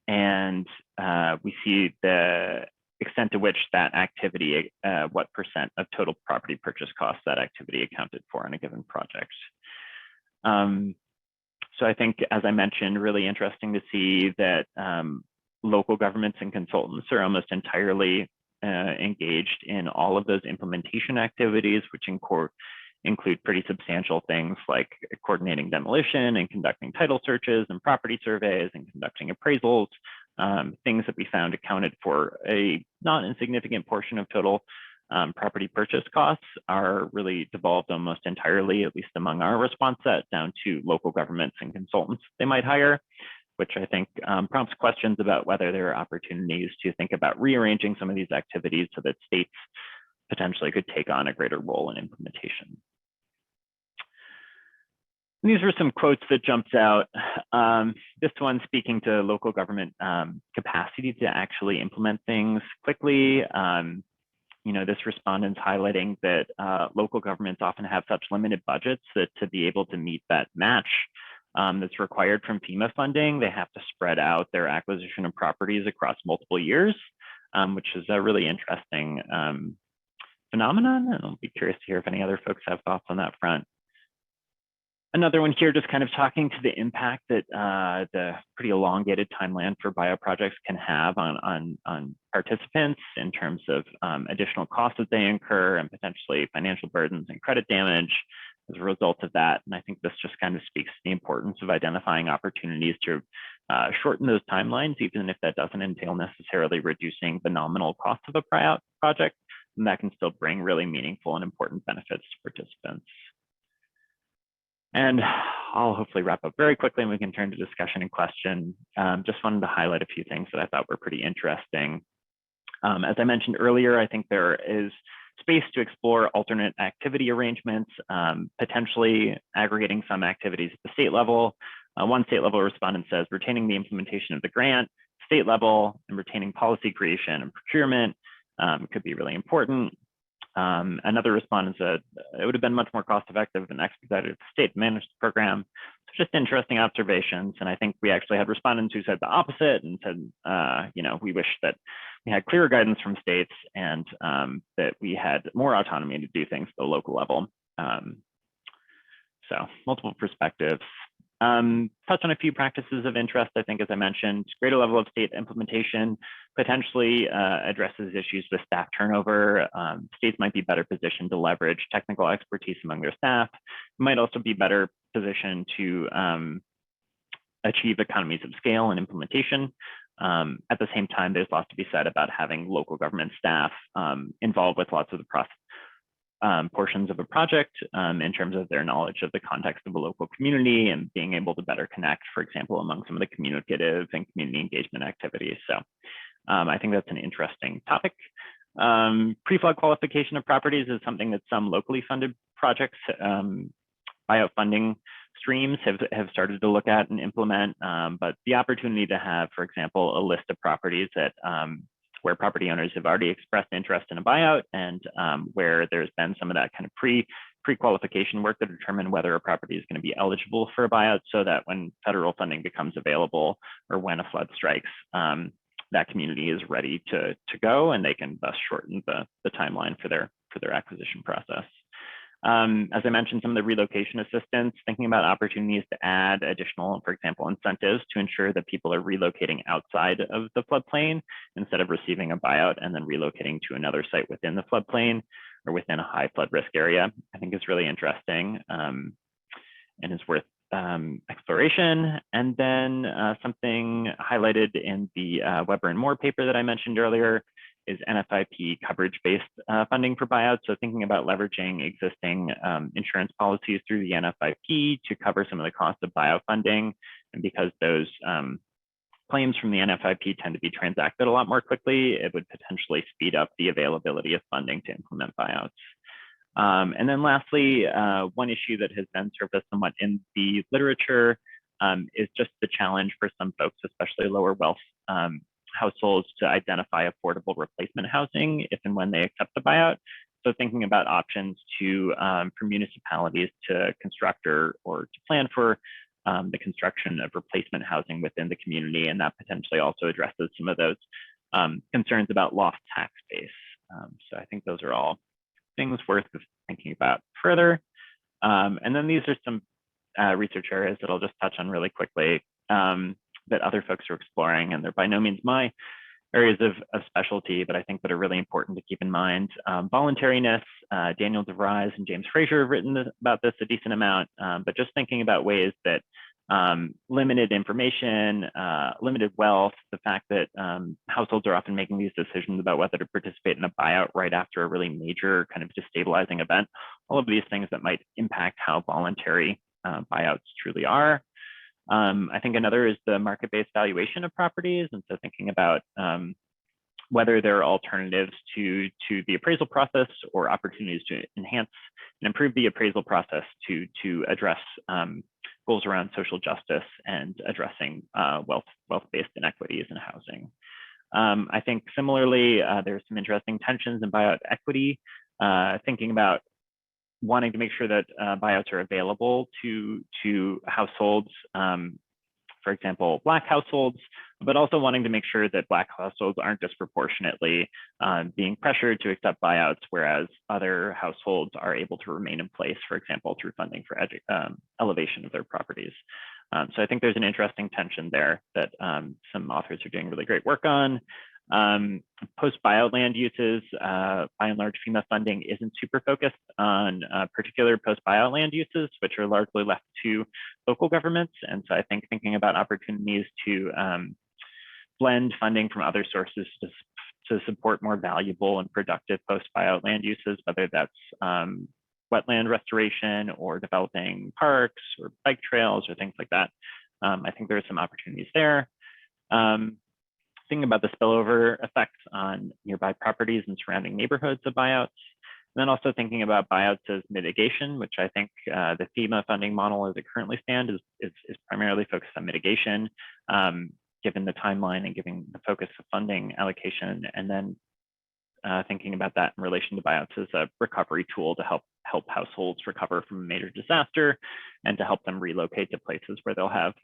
And we see the extent to which that activity, what percent of total property purchase costs that activity accounted for in a given project. So I think, as I mentioned, really interesting to see that local governments and consultants are almost entirely engaged in all of those implementation activities, which include pretty substantial things like coordinating demolition and conducting title searches and property surveys and conducting appraisals, things that we found accounted for a not insignificant portion of total property purchase costs are really devolved almost entirely, at least among our response set, down to local governments and consultants they might hire, which I think prompts questions about whether there are opportunities to think about rearranging some of these activities so that states potentially could take on a greater role in implementation. And these were some quotes that jumped out. This one speaking to local government capacity to actually implement things quickly. This respondent's highlighting that local governments often have such limited budgets that to be able to meet that match that's required from FEMA funding, they have to spread out their acquisition of properties across multiple years, which is a really interesting phenomenon. And I'll be curious to hear if any other folks have thoughts on that front. Another one here, just kind of talking to the impact that the pretty elongated timeline for buyout projects can have on participants in terms of additional costs that they incur and potentially financial burdens and credit damage as a result of that. And I think this just kind of speaks to the importance of identifying opportunities to shorten those timelines, even if that doesn't entail necessarily reducing the nominal cost of a buyout project, and that can still bring really meaningful and important benefits to participants. And I'll hopefully wrap up very quickly and we can turn to discussion and question. Just wanted to highlight a few things that I thought were pretty interesting. As I mentioned earlier, I think there is space to explore alternate activity arrangements, potentially aggregating some activities at the state level. One state level respondent says retaining the implementation of the grant, state level, and retaining policy creation and procurement could be really important. Another respondent said it would have been much more cost effective and expedited if the state managed the program. So just interesting observations. And I think we actually had respondents who said the opposite and said, we wish that we had clearer guidance from states and that we had more autonomy to do things at the local level. So multiple perspectives. Touch on a few practices of interest. I think, as I mentioned, greater level of state implementation potentially addresses issues with staff turnover. States might be better positioned to leverage technical expertise among their staff. Might also be better positioned to achieve economies of scale and implementation. At the same time, there's lots to be said about having local government staff involved with lots of the process. Portions of a project in terms of their knowledge of the context of a local community and being able to better connect, for example, among some of the communicative and community engagement activities. So I think that's an interesting topic. Pre-flood qualification of properties is something that some locally funded projects, buyout funding streams have started to look at and implement, but the opportunity to have, for example, a list of properties that where property owners have already expressed interest in a buyout and where there's been some of that kind of pre-qualification work to determine whether a property is going to be eligible for a buyout so that when federal funding becomes available or when a flood strikes, that community is ready to go and they can thus shorten the timeline for their acquisition process. As I mentioned, some of the relocation assistance, thinking about opportunities to add additional, for example, incentives to ensure that people are relocating outside of the floodplain instead of receiving a buyout and then relocating to another site within the floodplain or within a high flood risk area, I think is really interesting and is worth exploration. And then something highlighted in the Weber and Moore paper that I mentioned earlier is Nfip coverage-based funding for buyouts. So thinking about leveraging existing insurance policies through the Nfip to cover some of the costs of buyout funding. And because those claims from the Nfip tend to be transacted a lot more quickly, it would potentially speed up the availability of funding to implement buyouts. And then lastly, one issue that has been surfaced somewhat in the literature is just the challenge for some folks, especially lower wealth households, to identify affordable replacement housing if and when they accept the buyout. So thinking about options to for municipalities to construct or to plan for the construction of replacement housing within the community, and that potentially also addresses some of those concerns about lost tax base. So I think those are all things worth thinking about further. And then these are some research areas that I'll just touch on really quickly that other folks are exploring, and they're by no means my areas of specialty, but I think that are really important to keep in mind. Voluntariness, Daniel DeVries and James Fraser have written about this a decent amount, but just thinking about ways that limited information, limited wealth, the fact that households are often making these decisions about whether to participate in a buyout right after a really major kind of destabilizing event, all of these things that might impact how voluntary buyouts truly are. I think another is the market-based valuation of properties. And so thinking about whether there are alternatives to the appraisal process or opportunities to enhance and improve the appraisal process to address goals around social justice and addressing wealth-based inequities in housing. I think similarly, there's some interesting tensions in buyout equity, thinking about wanting to make sure that buyouts are available to households, for example, Black households, but also wanting to make sure that Black households aren't disproportionately being pressured to accept buyouts, whereas other households are able to remain in place, for example, through funding for elevation of their properties. So I think there's an interesting tension there that some authors are doing really great work on. Post-buyout land uses, by and large, FEMA funding isn't super focused on particular post-buyout land uses, which are largely left to local governments. And so I think thinking about opportunities to blend funding from other sources to support more valuable and productive post-buyout land uses, whether that's wetland restoration or developing parks or bike trails or things like that. I think there are some opportunities there. Thinking about the spillover effects on nearby properties and surrounding neighborhoods of buyouts. And then also thinking about buyouts as mitigation, which I think the FEMA funding model as it currently stands is primarily focused on mitigation, given the timeline and giving the focus of funding allocation. And then thinking about that in relation to buyouts as a recovery tool to help households recover from a major disaster and to help them relocate to places where they'll have,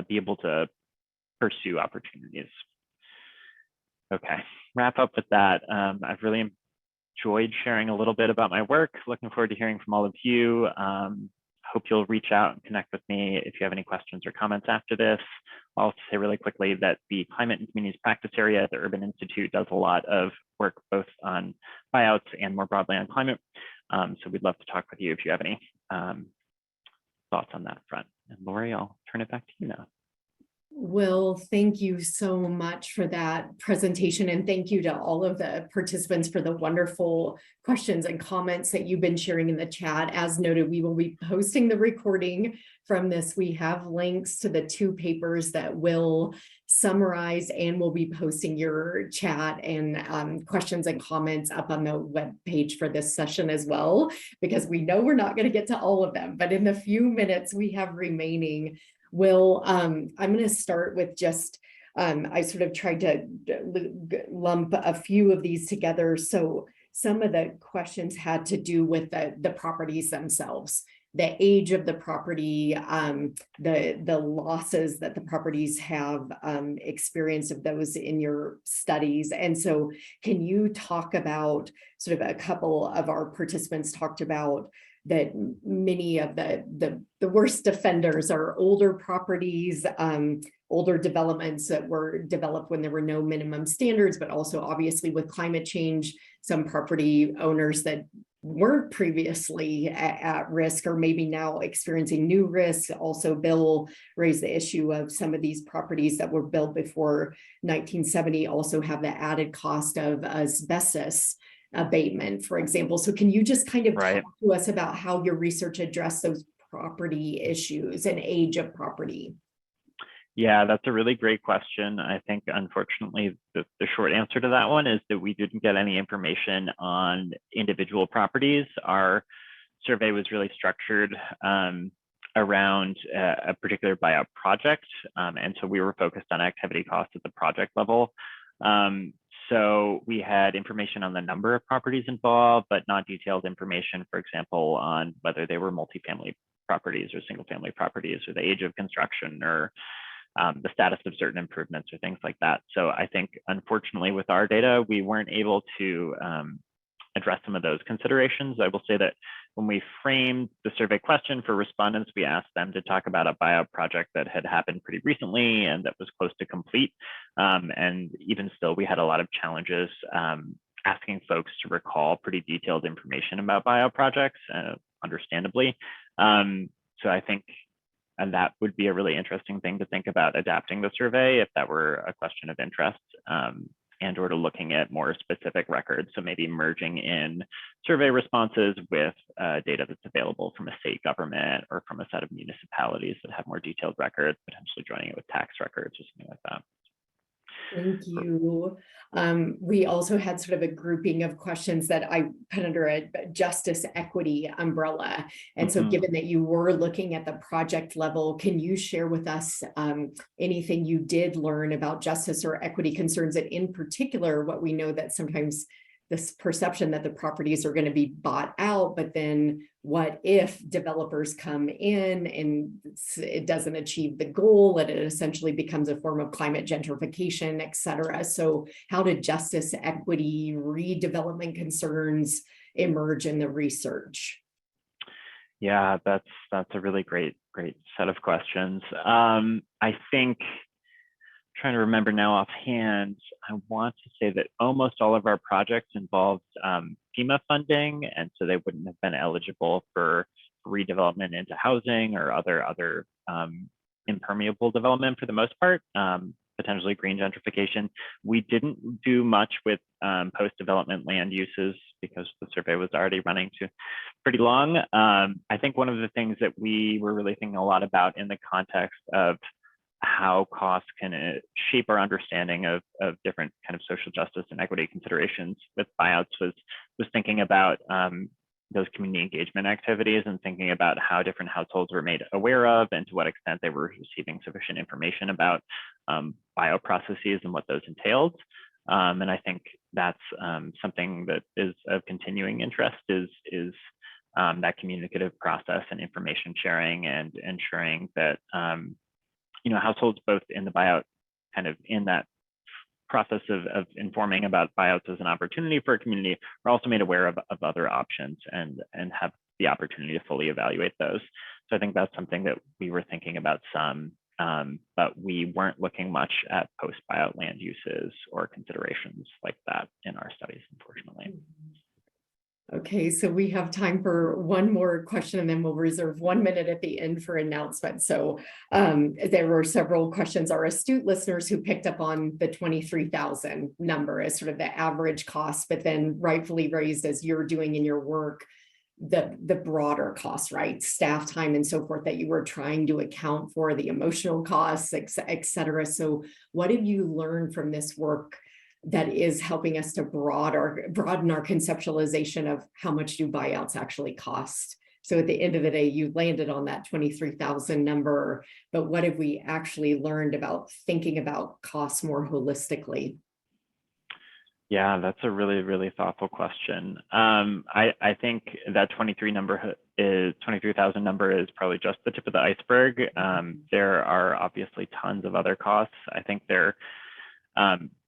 be able to pursue opportunities. Okay, wrap up with that. I've really enjoyed sharing a little bit about my work. Looking forward to hearing from all of you. Hope you'll reach out and connect with me if you have any questions or comments after this. I'll also say really quickly that the Climate and Communities Practice Area at the Urban Institute does a lot of work both on buyouts and more broadly on climate. So we'd love to talk with you if you have any thoughts on that front. And Lori, I'll turn it back to you now. Will, thank you so much for that presentation, and thank you to all of the participants for the wonderful questions and comments that you've been sharing in the chat. As noted, we will be posting the recording from this. We have links to the 2 papers that will summarize, and we'll be posting your chat and questions and comments up on the web page for this session as well, because we know we're not going to get to all of them, but in the few minutes we have remaining, Will, I'm going to start with just, I sort of tried to lump a few of these together. So some of the questions had to do with the properties themselves, the age of the property, the losses that the properties have experienced of those in your studies. And so can you talk about, sort of a couple of our participants talked about that many of the worst offenders are older properties, older developments that were developed when there were no minimum standards, but also obviously with climate change, some property owners that weren't previously at risk or maybe now experiencing new risks. Also, Bill raised the issue of some of these properties that were built before 1970 also have the added cost of asbestos abatement, for example. So can you just kind of talk to us about how your research addressed those property issues and age of property? Yeah, that's a really great question. I think, unfortunately, the short answer to that one is that we didn't get any information on individual properties. Our survey was really structured around a particular buyout project. And so we were focused on activity costs at the project level. So we had information on the number of properties involved, but not detailed information, for example, on whether they were multifamily properties or single family properties, or the age of construction, or the status of certain improvements or things like that. So I think, unfortunately, with our data, we weren't able to address some of those considerations. I will say that when we framed the survey question for respondents, we asked them to talk about a buyout project that had happened pretty recently and that was close to complete. And even still, we had a lot of challenges asking folks to recall pretty detailed information about buyout projects, understandably. So I think that would be a really interesting thing to think about adapting the survey if that were a question of interest, and or to looking at more specific records. So maybe merging in survey responses with data that's available from a state government or from a set of municipalities that have more detailed records, potentially joining it with tax records or something like that. Thank you. We also had sort of a grouping of questions that I put under a justice equity umbrella. And so Mhm. given that you were looking at the project level, can you share with us anything you did learn about justice or equity concerns, and in particular, what we know that sometimes this perception that the properties are going to be bought out, but then what if developers come in and it doesn't achieve the goal, that it essentially becomes a form of climate gentrification, et cetera. So how did justice, equity, redevelopment concerns emerge in the research? Yeah, that's a really great set of questions. I think, trying to remember now offhand, I want to say that almost all of our projects involved FEMA funding, and so they wouldn't have been eligible for redevelopment into housing or other impermeable development for the most part, potentially green gentrification. We didn't do much with post-development land uses because the survey was already running to pretty long. I think one of the things that we were really thinking a lot about in the context of how costs can shape our understanding of different kind of social justice and equity considerations with buyouts was thinking about those community engagement activities and thinking about how different households were made aware of and to what extent they were receiving sufficient information about buyout processes and what those entailed. And I think that's something that is of continuing interest is that communicative process and information sharing and ensuring that households both in the buyout, kind of in that process of informing about buyouts as an opportunity for a community, are also made aware of other options and have the opportunity to fully evaluate those. So I think that's something that we were thinking about some, but we weren't looking much at post-buyout land uses or considerations like that in our studies, unfortunately. Okay, so we have time for one more question, and then we'll reserve 1 minute at the end for announcements. So there were several questions. Our astute listeners who picked up on the 23,000 number as sort of the average cost, but then rightfully raised, as you're doing in your work, the broader costs, right? Staff time and so forth that you were trying to account for, the emotional costs, et cetera. So what have you learned from this work that is helping us to broaden our conceptualization of how much do buyouts actually cost? So at the end of the day, you landed on that 23,000 number, but what have we actually learned about thinking about costs more holistically? Yeah, that's a really, really thoughtful question. I think that 23,000 number is probably just the tip of the iceberg. There are obviously tons of other costs. I think they're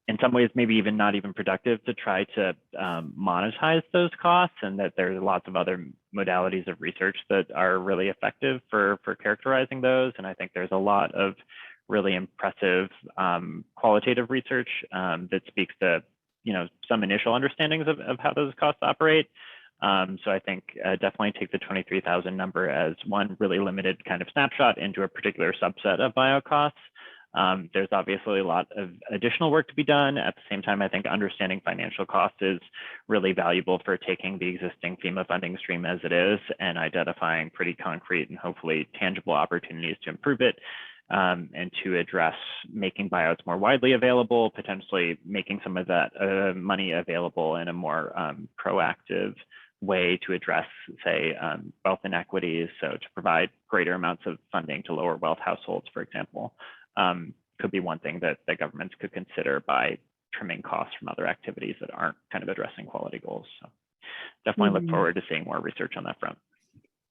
in some ways maybe even not even productive to try to monetize those costs, and that there's lots of other modalities of research that are really effective for characterizing those. And I think there's a lot of really impressive qualitative research that speaks to some initial understandings of how those costs operate. So I think definitely take the 23,000 number as one really limited kind of snapshot into a particular subset of buyout costs. There's obviously a lot of additional work to be done. At the same time, I think understanding financial costs is really valuable for taking the existing FEMA funding stream as it is and identifying pretty concrete and hopefully tangible opportunities to improve it, and to address making buyouts more widely available, potentially making some of that money available in a more proactive way to address, say, wealth inequities. So to provide greater amounts of funding to lower wealth households, for example, could be one thing that governments could consider by trimming costs from other activities that aren't kind of addressing quality goals. So definitely look forward to seeing more research on that front.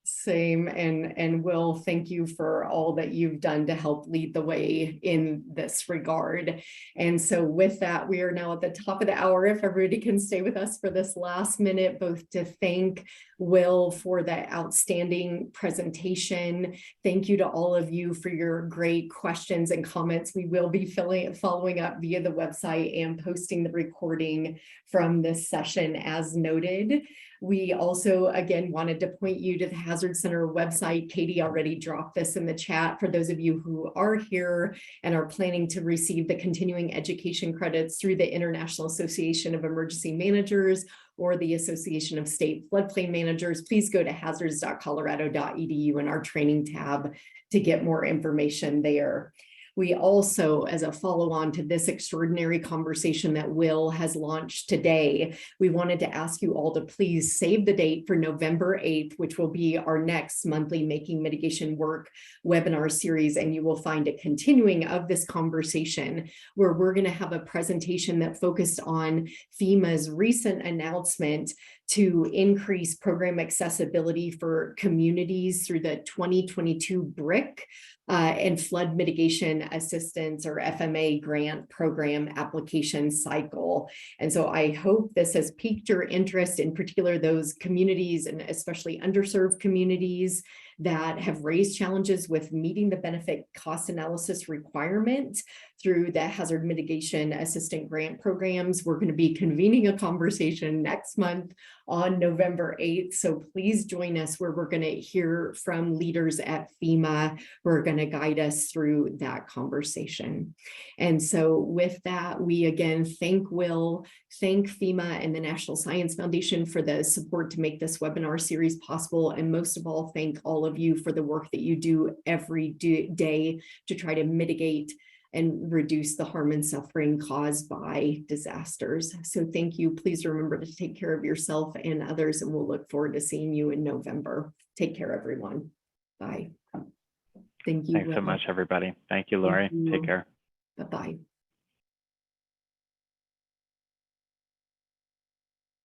Same. And Will, thank you for all that you've done to help lead the way in this regard. And so with that, we are now at the top of the hour. If everybody can stay with us for this last minute, both to thank Will for the outstanding presentation. Thank you to all of you for your great questions and comments. We will be following up via the website and posting the recording from this session as noted. We also, again, wanted to point you to the Hazard Center website. Katie already dropped this in the chat for those of you who are here and are planning to receive the continuing education credits through the International Association of Emergency Managers or the Association of State Floodplain Managers. Please go to hazards.colorado.edu in our training tab to get more information there. We also, as a follow-on to this extraordinary conversation that Will has launched today, we wanted to ask you all to please save the date for November 8th, which will be our next monthly Making Mitigation Work webinar series. And you will find a continuing of this conversation where we're going to have a presentation that focused on FEMA's recent announcement to increase program accessibility for communities through the 2022 BRIC and Flood Mitigation Assistance, or FMA, grant program application cycle. And so I hope this has piqued your interest, in particular those communities and especially underserved communities that have raised challenges with meeting the benefit cost analysis requirement through the hazard mitigation assistant grant programs. We're going to be convening a conversation next month on November 8th. So please join us, where we're going to hear from leaders at FEMA who are going to guide us through that conversation. And so with that, we again thank Will, thank FEMA and the National Science Foundation for the support to make this webinar series possible. And most of all, thank all of you for the work that you do every day to try to mitigate and reduce the harm and suffering caused by disasters. So thank you. Please remember to take care of yourself and others, and we'll look forward to seeing you in November. Take care, everyone. Bye. Thank you. Thanks so much, everybody. Thank you, Lori. Take care. Bye-bye.